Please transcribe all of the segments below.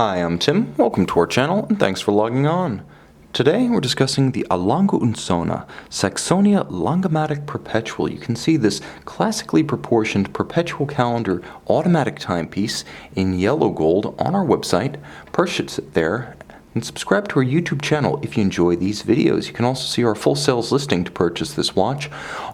Hi, I'm Tim. Welcome to our channel, and thanks for logging on. Today we're discussing the Lange Sohne Saxonia Langematik Perpetual. You can see this classically proportioned perpetual calendar automatic timepiece in yellow gold on our website. Purchase it there and subscribe to our YouTube channel if you enjoy these videos. You can also see our full sales listing to purchase this watch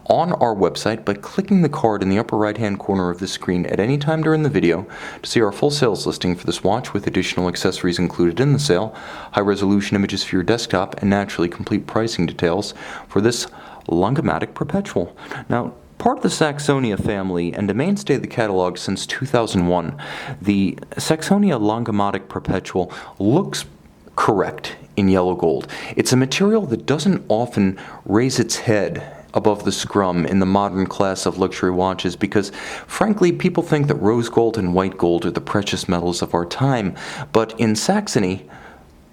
on our website by clicking the card in the upper right hand corner of the screen at any time during the video to see our full sales listing for this watch with additional accessories included in the sale, high resolution images for your desktop, and naturally complete pricing details for this Langematik Perpetual. Now, part of the Saxonia family and a mainstay of the catalog since 2001, the Saxonia Langematik Perpetual looks correct in yellow gold. It's a material that doesn't often raise its head above the scrum in the modern class of luxury watches because, frankly, people think that rose gold and white gold are the precious metals of our time. But in Saxony,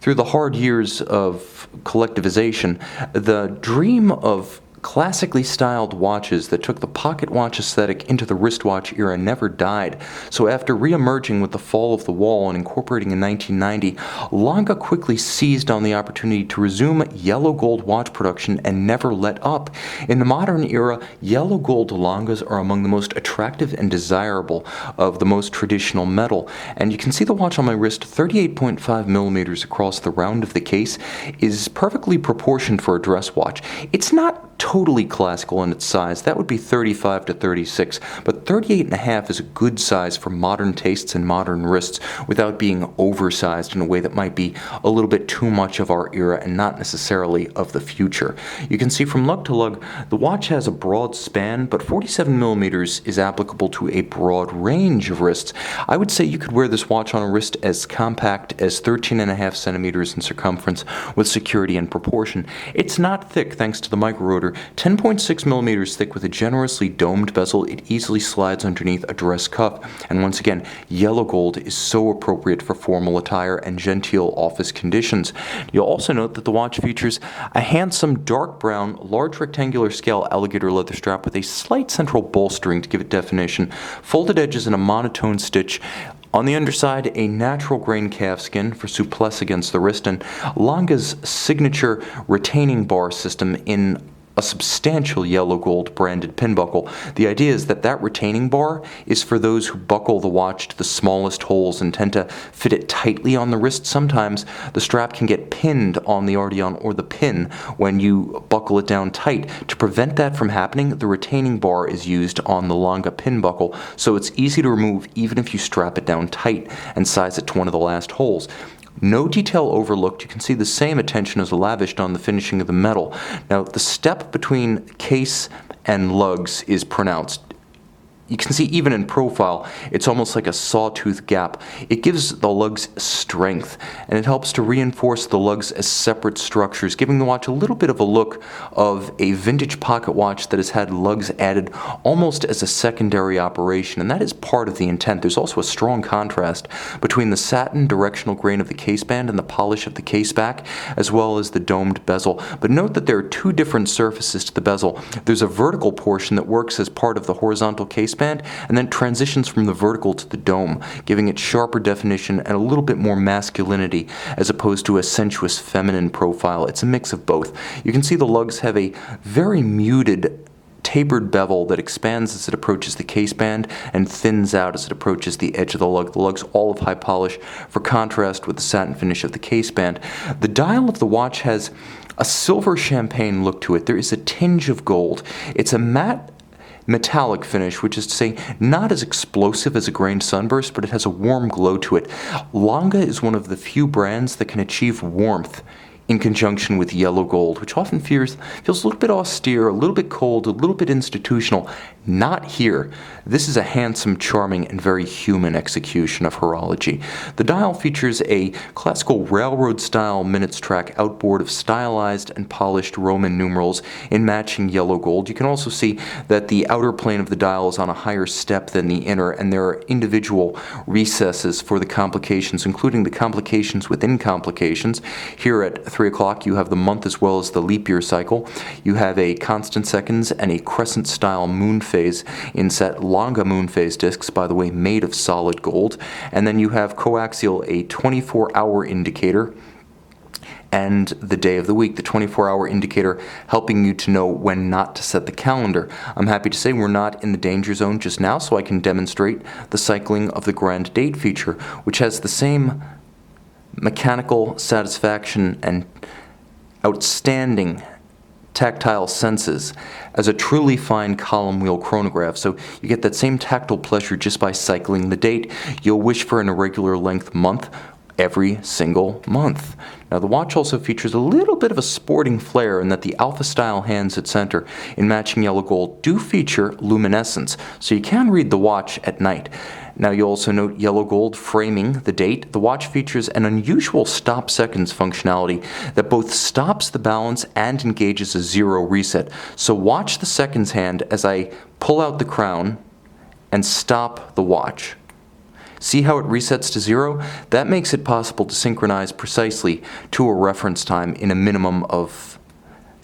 through the hard years of collectivization, the dream of classically styled watches that took the pocket watch aesthetic into the wristwatch era never died. So after re-emerging with the fall of the wall and incorporating in 1990, Lange quickly seized on the opportunity to resume yellow gold watch production and never let up. In the modern era, yellow gold Langes are among the most attractive and desirable of the most traditional metal. And you can see the watch on my wrist, 38.5 millimeters across the round of the case, is perfectly proportioned for a dress watch. It's not totally classical in its size. That would be 35 to 36, but 38.5 is a good size for modern tastes and modern wrists without being oversized in a way that might be a little bit too much of our era and not necessarily of the future. You can see from lug to lug, the watch has a broad span, but 47 millimeters is applicable to a broad range of wrists. I would say you could wear this watch on a wrist as compact as 13.5 centimeters in circumference with security and proportion. It's not thick thanks to the micro rotor. 10.6 millimeters thick with a generously domed bezel. It easily slides underneath a dress cuff. And once again, yellow gold is so appropriate for formal attire and genteel office conditions. You'll also note that the watch features a handsome dark brown, large rectangular scale alligator leather strap with a slight central bolstering to give it definition, folded edges in a monotone stitch. On the underside, a natural grain calfskin for souplesse against the wrist, and Lange's signature retaining bar system in a substantial yellow gold branded pin buckle. The idea is that that retaining bar is for those who buckle the watch to the smallest holes and tend to fit it tightly on the wrist. Sometimes the strap can get pinned on the ardian or the pin when you buckle it down tight. To prevent that from happening, the retaining bar is used on the Lange pin buckle, so it's easy to remove even if you strap it down tight and size it to one of the last holes. No detail overlooked. You can see the same attention is lavished on the finishing of the metal. Now, the step between case and lugs is pronounced. You can see even in profile, it's almost like a sawtooth gap. It gives the lugs strength, and it helps to reinforce the lugs as separate structures, giving the watch a little bit of a look of a vintage pocket watch that has had lugs added almost as a secondary operation, and that is part of the intent. There's also a strong contrast between the satin directional grain of the caseband and the polish of the caseback, as well as the domed bezel. But note that there are two different surfaces to the bezel. There's a vertical portion that works as part of the horizontal caseband, and then transitions from the vertical to the dome, giving it sharper definition and a little bit more masculinity as opposed to a sensuous feminine profile. It's a mix of both. You can see the lugs have a very muted tapered bevel that expands as it approaches the caseband and thins out as it approaches the edge of the lug. The lug's all of high polish for contrast with the satin finish of the caseband. The dial of the watch has a silver champagne look to it. There is a tinge of gold. It's a matte metallic finish, which is to say not as explosive as a grained sunburst, but it has a warm glow to it. Lange is one of the few brands that can achieve warmth in conjunction with yellow gold, which often feels a little bit austere, a little bit cold, a little bit institutional. Not here. This is a handsome, charming, and very human execution of horology. The dial features a classical railroad-style minutes track outboard of stylized and polished Roman numerals in matching yellow gold. You can also see that the outer plane of the dial is on a higher step than the inner, and there are individual recesses for the complications, including the complications within complications. Here at 3 o'clock, you have the month as well as the leap year cycle. You have a constant seconds and a crescent style moon phase in set Lange moon phase discs, by the way, made of solid gold. And then you have coaxial, a 24-hour indicator, and the day of the week, the 24-hour indicator, helping you to know when not to set the calendar. I'm happy to say we're not in the danger zone just now, so I can demonstrate the cycling of the grand date feature, which has the same mechanical satisfaction and outstanding tactile senses as a truly fine column wheel chronograph. So you get that same tactile pleasure just by cycling the date. You'll wish for an irregular length month every single month. Now the watch also features a little bit of a sporting flair in that the alpha style hands at center in matching yellow gold do feature luminescence, so you can read the watch at night. Now you also note yellow gold framing the date. The watch features an unusual stop seconds functionality that both stops the balance and engages a zero reset. So watch the seconds hand as I pull out the crown and stop the watch. See how it resets to zero? That makes it possible to synchronize precisely to a reference time in a minimum of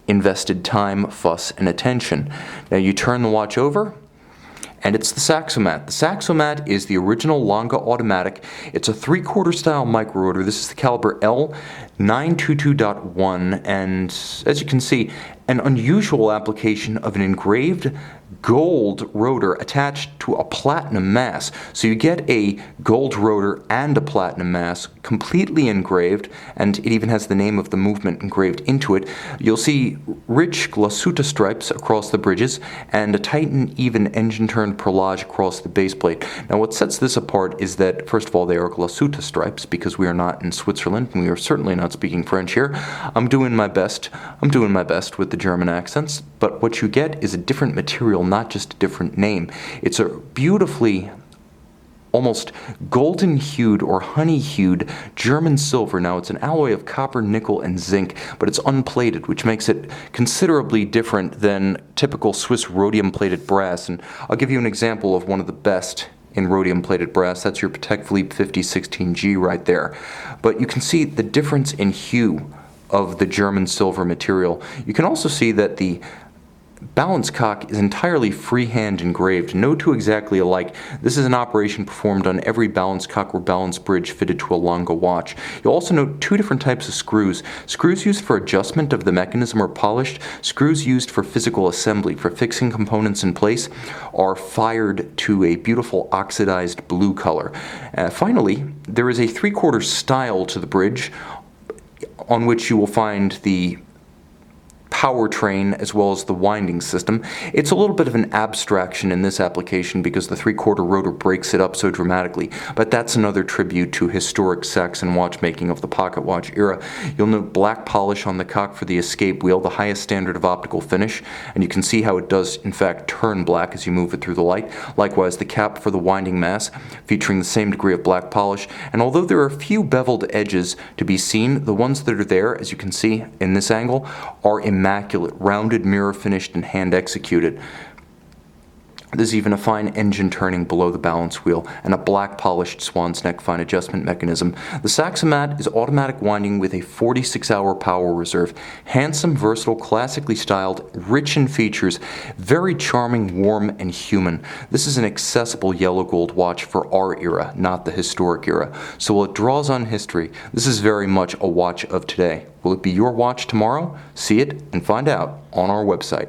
invested time, fuss, and attention. Now you turn the watch over, and it's the Saxomat. The Saxomat is the original Lange automatic. It's a 3/4 style micro rotor. This is the caliber L922.1, and as you can see, an unusual application of an engraved gold rotor attached to a platinum mass. So you get a gold rotor and a platinum mass completely engraved, and it even has the name of the movement engraved into it. You'll see rich glasuta stripes across the bridges and a tight and even engine-turned perlage across the base plate. Now what sets this apart is that, first of all, they are glasuta stripes because we are not in Switzerland and we are certainly not speaking French here. I'm doing my best with the German accents, but what you get is a different material, not just a different name. It's a beautifully almost golden-hued or honey-hued German silver. Now it's an alloy of copper, nickel, and zinc, but it's unplated, which makes it considerably different than typical Swiss rhodium-plated brass. And I'll give you an example of one of the best in rhodium-plated brass. That's your Patek Philippe 5016G right there. But you can see the difference in hue of the German silver material. You can also see that the balance cock is entirely freehand engraved, no two exactly alike. This is an operation performed on every balance cock or balance bridge fitted to a Lange watch. You'll also note two different types of screws. Screws used for adjustment of the mechanism are polished. Screws used for physical assembly, for fixing components in place, are fired to a beautiful oxidized blue color. Finally, there is a 3/4 style to the bridge on which you will find the powertrain as well as the winding system. It's a little bit of an abstraction in this application because the 3/4 rotor breaks it up so dramatically, but that's another tribute to historic Saxon watchmaking of the pocket watch era. You'll note black polish on the cock for the escape wheel, the highest standard of optical finish, and you can see how it does in fact turn black as you move it through the light. Likewise, the cap for the winding mass featuring the same degree of black polish, and although there are a few beveled edges to be seen, the ones that are there, as you can see in this angle, are immaculate, rounded, mirror finished, and hand executed. There's even a fine engine turning below the balance wheel and a black polished swan's neck fine adjustment mechanism. The Saxomat is automatic winding with a 46-hour power reserve. Handsome, versatile, classically styled, rich in features, very charming, warm, and human. This is an accessible yellow gold watch for our era, not the historic era. So while it draws on history, this is very much a watch of today. Will it be your watch tomorrow? See it and find out on our website.